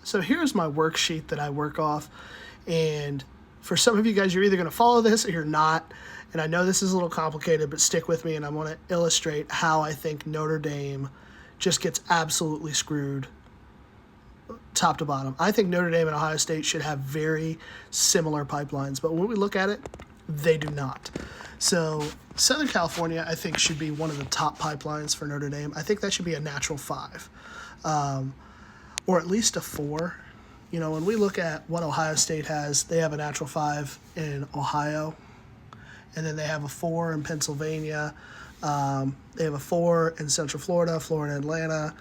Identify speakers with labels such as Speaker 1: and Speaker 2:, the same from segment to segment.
Speaker 1: So here's my worksheet that I work off. And for some of you guys, you're either going to follow this or you're not. And I know this is a little complicated, but stick with me and I want to illustrate how I think Notre Dame just gets absolutely screwed top to bottom. I think Notre Dame and Ohio State should have very similar pipelines, but when we look at it, they do not. So Southern California, I think, should be one of the top pipelines for Notre Dame. I think that should be a natural 5, or at least a 4. You know, when we look at what Ohio State has, they have a natural 5 in Ohio, and then they have a 4 in Pennsylvania. They have a 4 in Central Florida, Florida, Atlanta,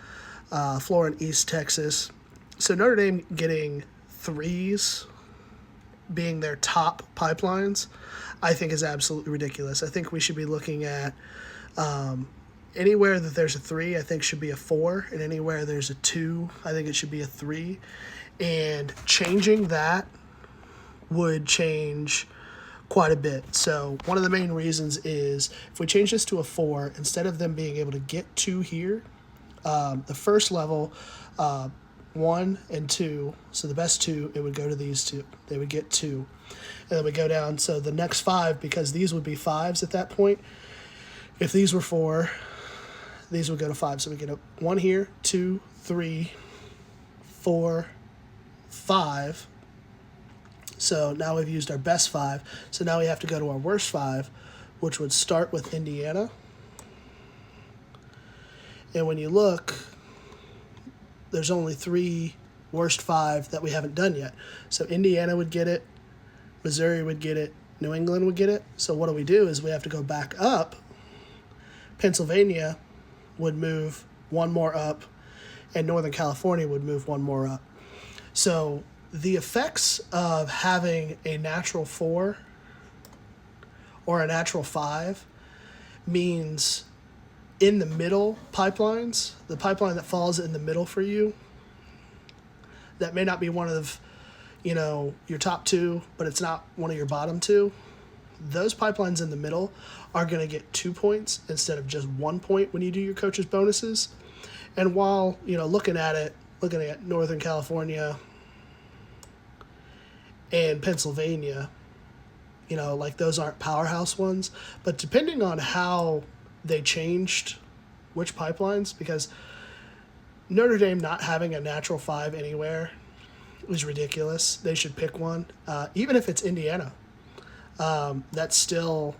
Speaker 1: Florida, and East Texas. So Notre Dame getting 3s being their top pipelines, I think is absolutely ridiculous. I think we should be looking at anywhere that there's a 3, I think should be a 4, and anywhere there's a 2, I think it should be a 3. And changing that would change quite a bit. So one of the main reasons is if we change this to a 4, instead of them being able to get 2 here, the first level, 1 and 2, so the best 2, it would go to these 2. They would get 2. And then we go down, so the next 5, because these would be 5s at that point, if these were 4, these would go to 5. So we get a 1 here, 2, 3, 4, 5. So now we've used our best 5. So now we have to go to our worst 5, which would start with Indiana. And when you look, there's only 3 worst 5 that we haven't done yet. So Indiana would get it, Missouri would get it, New England would get it. So what do is we have to go back up. Pennsylvania would move 1 more up, and Northern California would move 1 more up. So the effects of having a natural 4 or a natural 5 means in the middle pipelines, the pipeline that falls in the middle for you, that may not be one of, your top 2, but it's not one of your bottom 2. Those pipelines in the middle are going to get 2 points instead of just 1 point when you do your coaches' bonuses. And while, looking at Northern California and Pennsylvania, those aren't powerhouse ones, but depending on how they changed which pipelines, because Notre Dame not having a natural 5 anywhere is ridiculous. They should pick one, even if it's Indiana. That still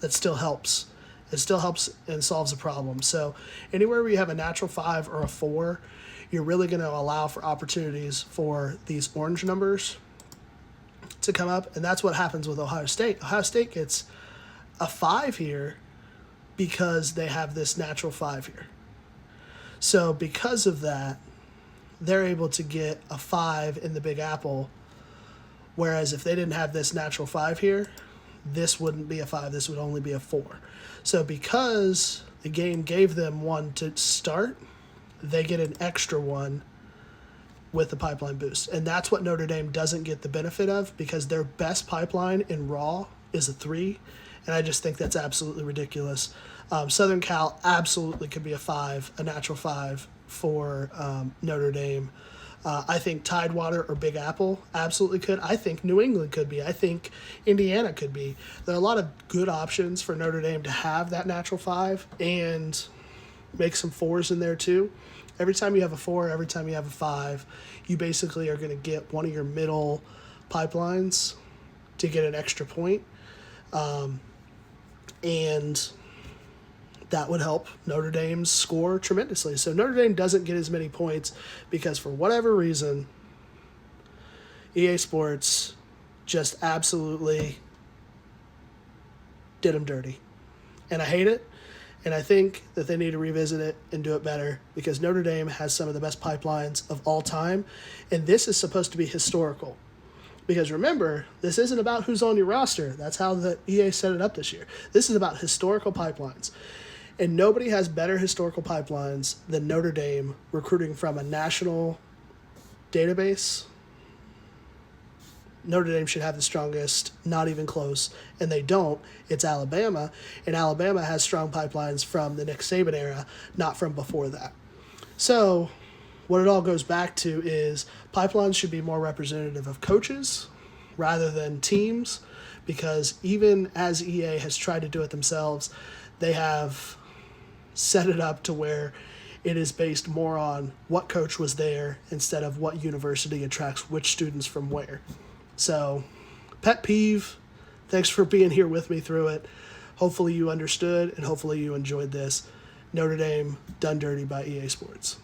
Speaker 1: helps. It still helps and solves a problem. So anywhere where you have a natural 5 or a 4, you're really going to allow for opportunities for these orange numbers to come up, and that's what happens with Ohio State. Ohio State gets a 5 here because they have this natural 5 here. So because of that, they're able to get a 5 in the Big Apple, whereas if they didn't have this natural 5 here, this wouldn't be a 5, this would only be a 4. So because the game gave them 1 to start, they get an extra 1 with the pipeline boost. And that's what Notre Dame doesn't get the benefit of, because their best pipeline in raw is a 3, and I just think that's absolutely ridiculous. Southern Cal absolutely could be a 5, a natural 5 for Notre Dame. I think Tidewater or Big Apple absolutely could. I think New England could be. I think Indiana could be. There are a lot of good options for Notre Dame to have that natural 5 and make some 4s in there too. Every time you have a 4, every time you have a 5, you basically are going to get one of your middle pipelines to get an extra point. And that would help Notre Dame's score tremendously. So Notre Dame doesn't get as many points because for whatever reason, EA Sports just absolutely did them dirty. And I hate it. And I think that they need to revisit it and do it better, because Notre Dame has some of the best pipelines of all time. And this is supposed to be historical. Because remember, this isn't about who's on your roster. That's how the EA set it up this year. This is about historical pipelines. And nobody has better historical pipelines than Notre Dame, recruiting from a national database. Notre Dame should have the strongest, not even close, and they don't. It's Alabama, and Alabama has strong pipelines from the Nick Saban era, not from before that. So what it all goes back to is pipelines should be more representative of coaches rather than teams, because even as EA has tried to do it themselves, they have set it up to where it is based more on what coach was there instead of what university attracts which students from where. So, pet peeve. Thanks for being here with me through it. Hopefully you understood and hopefully you enjoyed this. Notre Dame done dirty by EA Sports.